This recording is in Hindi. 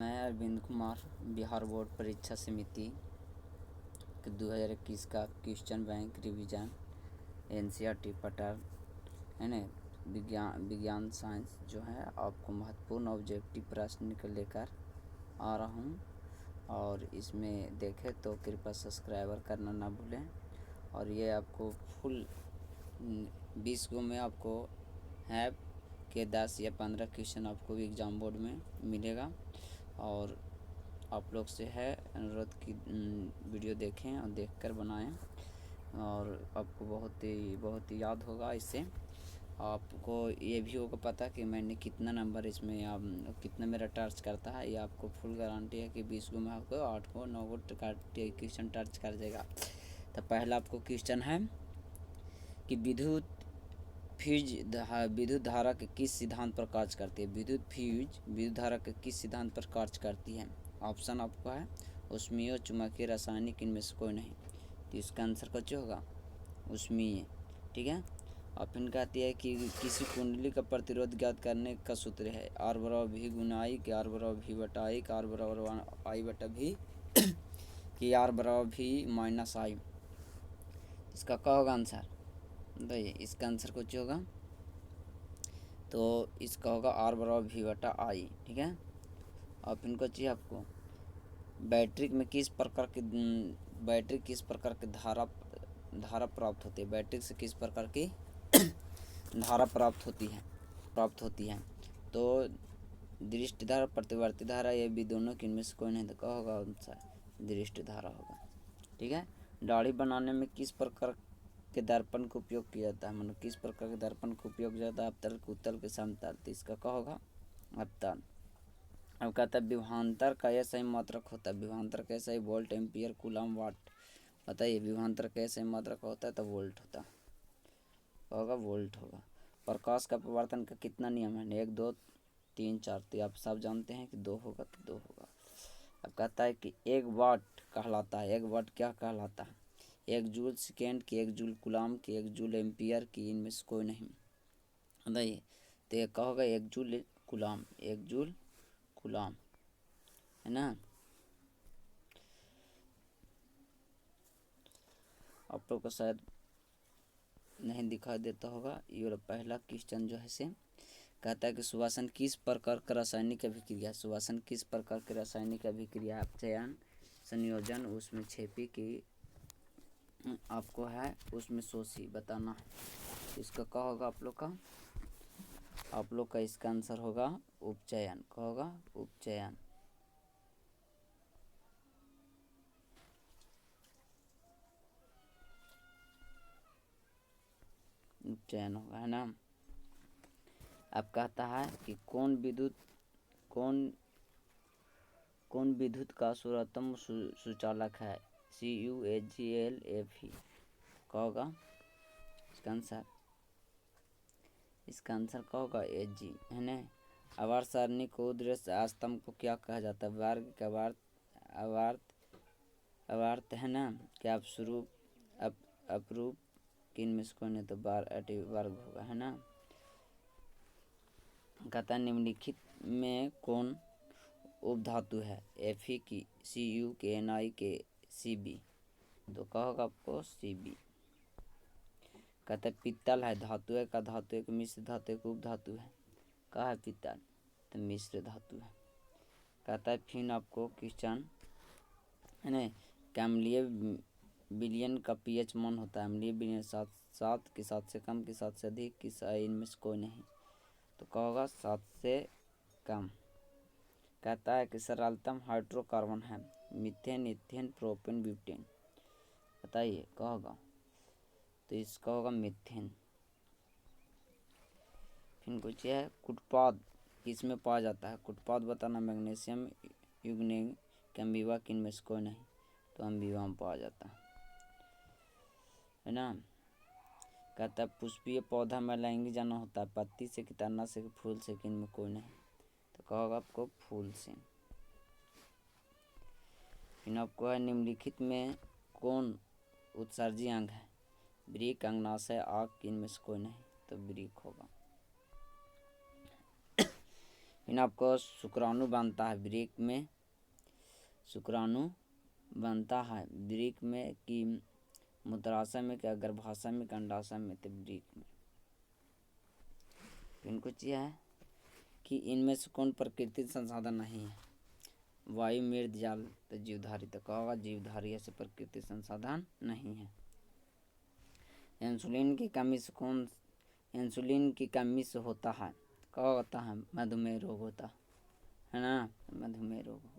मैं अरविंद कुमार बिहार बोर्ड परीक्षा समिति के 2021 का question bank revision NCERT pattern है ना विज्ञान साइंस जो है आपको महत्वपूर्ण ऑब्जेक्टिव प्रश्न को लेकर आ रहा हूँ। और इसमें देखें तो कृपया सब्सक्राइबर करना ना भूलें। और ये आपको फुल 20 गो में आपको है के 10 या 15 क्वेश्चन आपको एग्ज़ाम बोर्ड में मिलेगा। और आप लोग से है अनुरोध कि वीडियो देखें और देखकर बनाएं और आपको बहुत ही याद होगा। इससे आपको ये भी होगा पता कि मैंने कितना नंबर इसमें कितना मेरा टच करता है। ये आपको फुल गारंटी है कि 20 गो में आपको 8 को 9 को क्वेश्चन टच कर जाएगा। तो पहला आपको क्वेश्चन है कि विद्युत धारा के किस सिद्धांत पर कार्य करती है। विद्युत धारा के किस सिद्धांत पर कार्य करती है। ऑप्शन आपको है ऊष्मीय, चुंबकीय, रासायनिक, इनमें से कोई नहीं। तो इसका आंसर कुछ होगा ऊष्मीय। ठीक है। ऑप्शन कहती है कि किसी कुंडली का प्रतिरोध ज्ञात करने का सूत्र है आर बराबर भी गुना आई, कि आर बराबर भी बटा आई, कि आर बराबर आई बटा भी, कि आर बराबर भी माइनस आई। इसका क्या होगा आंसर बताइए। इसका आंसर कुछ होगा तो इसका होगा आर बराबर भी बटा आई। ठीक है। अब इनको चाहिए आपको बैटरी किस प्रकार की धारा प्राप्त होती है। बैटरी से किस प्रकार की धारा प्राप्त होती है। तो दृष्टि धारा, प्रतिवर्ती धारा, ये भी दोनों की इनमें से कोई नहीं। तो क्या होगा आंसर दृष्टि धारा होगा। ठीक है। दाढ़ी बनाने में किस प्रकार के दर्पण का उपयोग किया जाता है। मतलब किस प्रकार के दर्पण का उपयोग किया जाता है। अवतल, उत्तल के समतल। तो इसका क्या होगा अवतल। अब कहता है विभवांतर का यह सही मात्रक होता है। विभवांतर का सही वोल्ट, एम्पियर, कूलम, वाट। बताइए विभवांतर का सही मात्रक होता है तो वोल्ट होता होगा, वोल्ट होगा। प्रकाश का अपवर्तन का कितना नियम है। 1 2 3 4। तो आप सब जानते हैं कि 2 होगा तो 2 होगा। अब कहता है कि 1 वाट कहलाता है। 1 वाट क्या कहलाता है। 1 जूल सेकेंड की, 1 जूल कूलाम की, 1 जूल एम्पियर की, इनमें से कोई नहीं। बताइए तो ये क्या होगा 1 जूल कूलाम। 1 जूल कूलाम है ना। आप लोग को शायद नहीं दिखाई देता होगा। ये पहला क्वेश्चन जो है से कहता है कि सुवासन किस प्रकार का रासायनिक अभिक्रिया। सुवासन किस प्रकार की रासायनिक अभिक्रिया। अपचयन, संयोजन, उसमें छेपी की आपको है, उसमें शोषी बताना है। इसका क्या होगा आप लोग का इसका आंसर होगा उपचयन। क्या होगा उपचयन। उपचयन होगा है ना। अब कहता है कि कौन विद्युत का सर्वोत्तम सुचालक है। CuAgLFe। क्या होगा इसका आंसर क्या होगा Ag है ना। आवर्त सारणी को दृश्य स्तंभ को क्या कहा जाता है। वर्ग का आवर्त है ना। क्या अपरूप किन में से कौन है तो वर्ग होगा है ना। कहता है निम्नलिखित में कौन उपधातु है। Fe की, Cu के, Ni के, Cb। तो क्या होगा आपको Cb। कहता है पित्तल है धातु है का, धातु एक मिश्र धातु एक उपधातु है। कहा है पित्तल तो मिश्र धातु है। कहता है फिर आपको क्वेश्चन है ना कि अम्लीय विलयन का pH मान होता है। अम्लीय विलयन 7 के 7 से कम, के 7 से अधिक, की इनमें से कोई नहीं। तो क्या होगा 7 से कम। कहता है कि सरलतम हाइड्रोकार्बन है मीथेन, इथेन, प्रोपेन, ब्यूटेन। बताइए क्या होगा तो इसका होगा मीथेन। फिर कुछ है कुटपाद किसमें पाया जाता है। कुटपाद बताना मैग्नीशियम, यूग्नियम, अम्बीवा, किन में से कोई नहीं। तो अम्बीवा में पाया जाता है ना। कहता है पुष्पीय पौधा में लैंगिक जाना होता है। पत्ती से, कि तना से, कि फूल से, किन में कोई नहीं। तो क्या होगा आपको फूल से। फिर आपको है निम्नलिखित में कौन उत्सर्जी अंग है। वृक्क, अंगनाशय, आँख, किन में से कोई नहीं। तो वृक्क होगा। फिर आपको शुक्राणु बनता है वृक्क में, शुक्राणु बनता है वृक्क में कि मूत्राशय में, क्या गर्भाशय में, अंडाशय में, तो वृक्क में। फिर कुछ यह है कि इनमें से कौन प्राकृतिक संसाधन नहीं है? वायु, मृद, जल, तो जीवधारी। तो कहोगा जीवधारी, ऐसे प्राकृतिक संसाधन नहीं है। इंसुलिन की कमी से इंसुलिन की कमी से होता है, क्या होता है? मधुमेह रोग होता है ना, मधुमेह रोग।